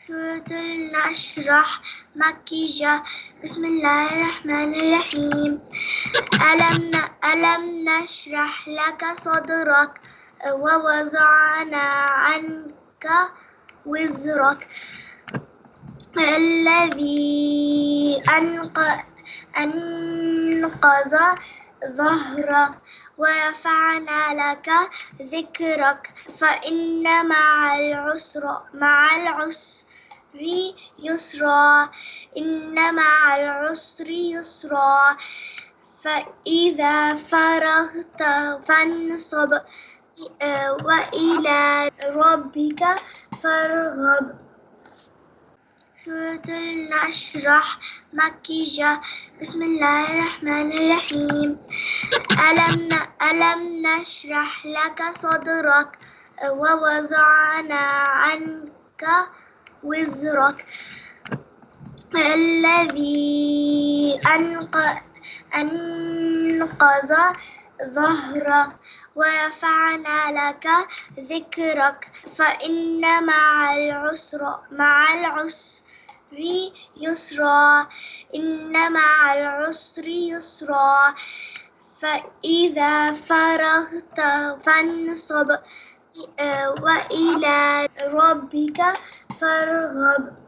سورة نشرح مكية. بسم الله الرحمن الرحيم. ألم نشرح لك صدرك ووضعنا عنك وزرك الذي أنقذ ظهرك ورفعنا لك ذكرك فإن مع العسر يسرا إن مع العسر يسرا فإذا فرغت فانصب وإلى ربك فارغب. سورة نشرح مكية. بسم الله الرحمن الرحيم. ألم نشرح لك صدرك ووضعنا عنك وزرك الذي أنقذ ظهرك ورفعنا لك ذكرك فإن مع العسر يسرا إن مع العسر يسرا فإذا فرغت فانصب وإلى ربك فارغب.